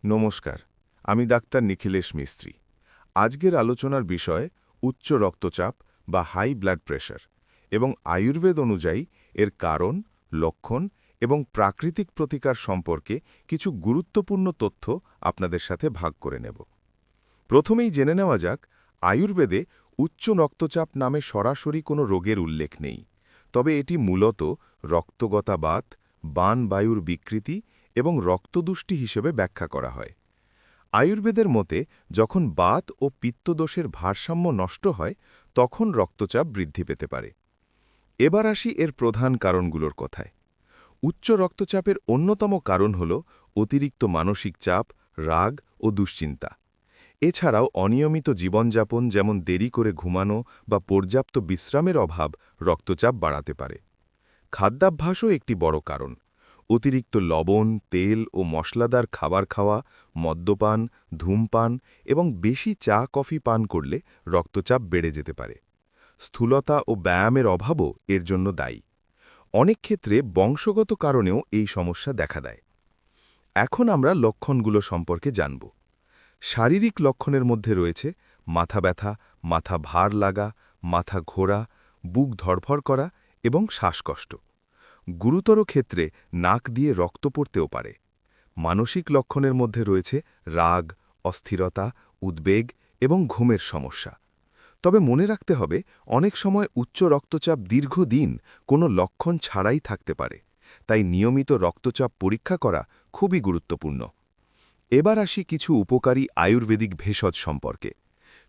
নমস্কার, আমি ডাক্তার নিখিলেশ মিস্ত্রি। আজকের আলোচনার বিষয় উচ্চ রক্তচাপ বা হাই ব্লাড প্রেশার এবং আয়ুর্বেদ অনুযায়ী এর কারণ, লক্ষণ এবং প্রাকৃতিক প্রতিকার সম্পর্কে কিছু গুরুত্বপূর্ণ তথ্য আপনাদের সাথে ভাগ করে নেব। প্রথমেই জেনে নেওয়া যাক, আয়ুর্বেদে উচ্চ রক্তচাপ নামে সরাসরি কোনো রোগের উল্লেখ নেই, তবে এটি মূলত রক্তগতাবাত, বানবায়ুর বিকৃতি এবং রক্তদুষ্টি হিসেবে ব্যাখ্যা করা হয়। আয়ুর্বেদের মতে যখন বাত ও পিত্তদোষের ভারসাম্য নষ্ট হয় তখন রক্তচাপ বৃদ্ধি পেতে পারে। এবার আসি এর প্রধান কারণগুলোর কথায়। উচ্চ রক্তচাপের অন্যতম কারণ হল অতিরিক্ত মানসিক চাপ, রাগ ও দুশ্চিন্তা। এছাড়াও অনিয়মিত জীবনযাপন, যেমন দেরি করে ঘুমানো বা পর্যাপ্ত বিশ্রামের অভাব রক্তচাপ বাড়াতে পারে। খাদ্যাভ্যাসও একটি বড় কারণ। অতিরিক্ত লবণ, তেল ও মশলাদার খাবার খাওয়া, মদ্যপান, ধূমপান এবং বেশি চা কফি পান করলে রক্তচাপ বেড়ে যেতে পারে। স্থূলতা ও ব্যায়ামের অভাবও এর জন্য দায়ী। অনেক ক্ষেত্রে বংশগত কারণেও এই সমস্যা দেখা দেয়। এখন আমরা লক্ষণগুলো সম্পর্কে জানব। শারীরিক লক্ষণের মধ্যে রয়েছে মাথা ব্যথা, মাথা ভার লাগা, মাথা ঘোরা, বুক ধড়ফড় করা এবং শ্বাসকষ্ট। গুরুতর ক্ষেত্রে নাক দিয়ে রক্ত পড়তেও পারে। মানসিক লক্ষণের মধ্যে রয়েছে রাগ, অস্থিরতা, উদ্বেগ এবং ঘুমের সমস্যা। তবে মনে রাখতে হবে, অনেক সময় উচ্চ রক্তচাপ দীর্ঘদিন কোনো লক্ষণ ছাড়াই থাকতে পারে, তাই নিয়মিত রক্তচাপ পরীক্ষা করা খুবই গুরুত্বপূর্ণ। এবার আসি কিছু উপকারী আয়ুর্বেদিক ভেষজ সম্পর্কে।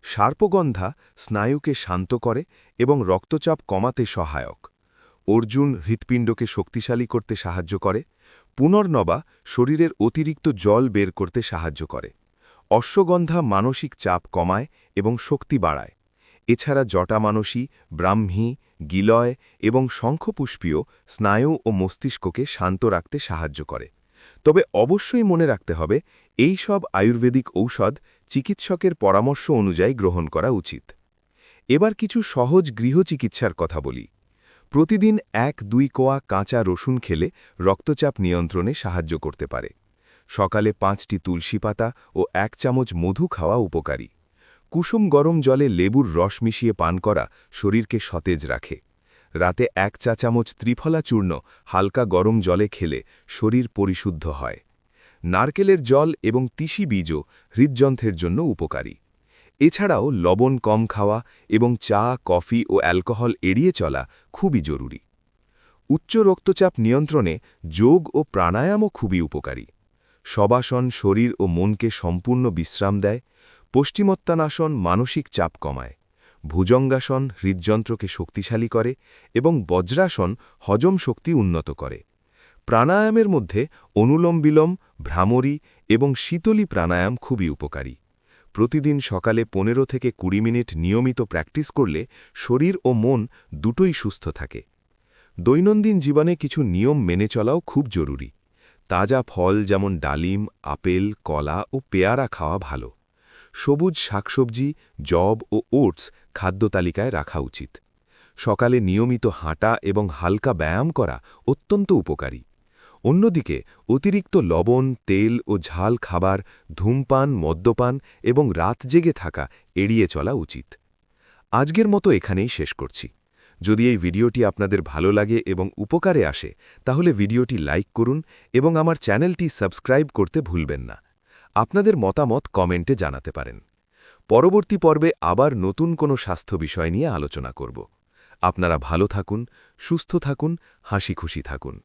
সার্পগন্ধা স্নায়ুকে শান্ত করে এবং রক্তচাপ কমাতে সহায়ক। অর্জুন হৃৎপিণ্ডকে শক্তিশালী করতে সাহায্য করে। পুনর্নবা শরীরের অতিরিক্ত জল বের করতে সাহায্য করে। অশ্বগন্ধা মানসিক চাপ কমায় এবং শক্তি বাড়ায়। এছাড়া জটামানসী, ব্রাহ্মী, গিলয় এবং শঙ্খপুষ্পীয় স্নায়ু ও মস্তিষ্ককে শান্ত রাখতে সাহায্য করে। তবে অবশ্যই মনে রাখতে হবে, এই সব আয়ুর্বেদিক ঔষধ চিকিৎসকের পরামর্শ অনুযায়ী গ্রহণ করা উচিত। এবার কিছু সহজ গৃহচিকিৎসার কথা বলি। প্রতিদিন ১-২ কোয়া কাঁচা রসুন খেলে রক্তচাপ নিয়ন্ত্রণে সাহায্য করতে পারে। সকালে ৫টি তুলসী পাতা ও ১ চামচ মধু খাওয়া উপকারী। কুসুম গরম জলে লেবুর রস মিশিয়ে পান করা শরীরকে সতেজ রাখে। রাতে ১ চা চামচ ত্রিফলা চূর্ণ হালকা গরম জলে খেলে শরীর পরিশুদ্ধ হয়। নারকেলের জল এবং তিসি বীজও হৃদযন্ত্রের জন্য উপকারী। এছাড়াও লবণ কম খাওয়া এবং চা, কফি ও অ্যালকোহল এড়িয়ে চলা খুবই জরুরি। উচ্চ রক্তচাপ নিয়ন্ত্রণে যোগ ও প্রাণায়ামও খুবই উপকারী। শবাসন শরীর ও মনকে সম্পূর্ণ বিশ্রাম দেয়। পশ্চিমোত্তানাসন মানসিক চাপ কমায়। ভুজঙ্গাসন হৃদযন্ত্রকে শক্তিশালী করে এবং বজ্রাসন হজম শক্তি উন্নত করে। প্রাণায়ামের মধ্যে অনুলোম বিলোম, ভ্রামরী এবং শীতলী প্রাণায়াম খুবই উপকারী। প্রতিদিন সকালে ১৫ থেকে ২০ মিনিট নিয়মিত প্র্যাকটিস করলে শরীর ও মন দুটোই সুস্থ থাকে। দৈনন্দিন জীবনে কিছু নিয়ম মেনে চলাও খুব জরুরি। তাজা ফল যেমন ডালিম, আপেল, কলা ও পেয়ারা খাওয়া ভালো। সবুজ শাকসবজি, যব ও ওটস খাদ্য তালিকায় রাখা উচিত। সকালে নিয়মিত হাঁটা এবং হালকা ব্যায়াম করা অত্যন্ত উপকারী। অন্যদিকে অতিরিক্ত লবণ, তেল ও ঝাল খাবার, ধূমপান, মদ্যপান এবং রাত জেগে থাকা এড়িয়ে চলা উচিত। আজকের মতো এখানেই শেষ করছি। যদি এই ভিডিওটি আপনাদের ভালো লাগে এবং উপকারে আসে, তাহলে ভিডিওটি লাইক করুন এবং আমার চ্যানেলটি সাবস্ক্রাইব করতে ভুলবেন না। আপনাদের মতামত কমেন্টে জানাতে পারেন। পরবর্তী পর্বে আবার নতুন কোনো স্বাস্থ্য বিষয় নিয়ে আলোচনা করব। আপনারা ভালো থাকুন, সুস্থ থাকুন, হাসি খুশি থাকুন।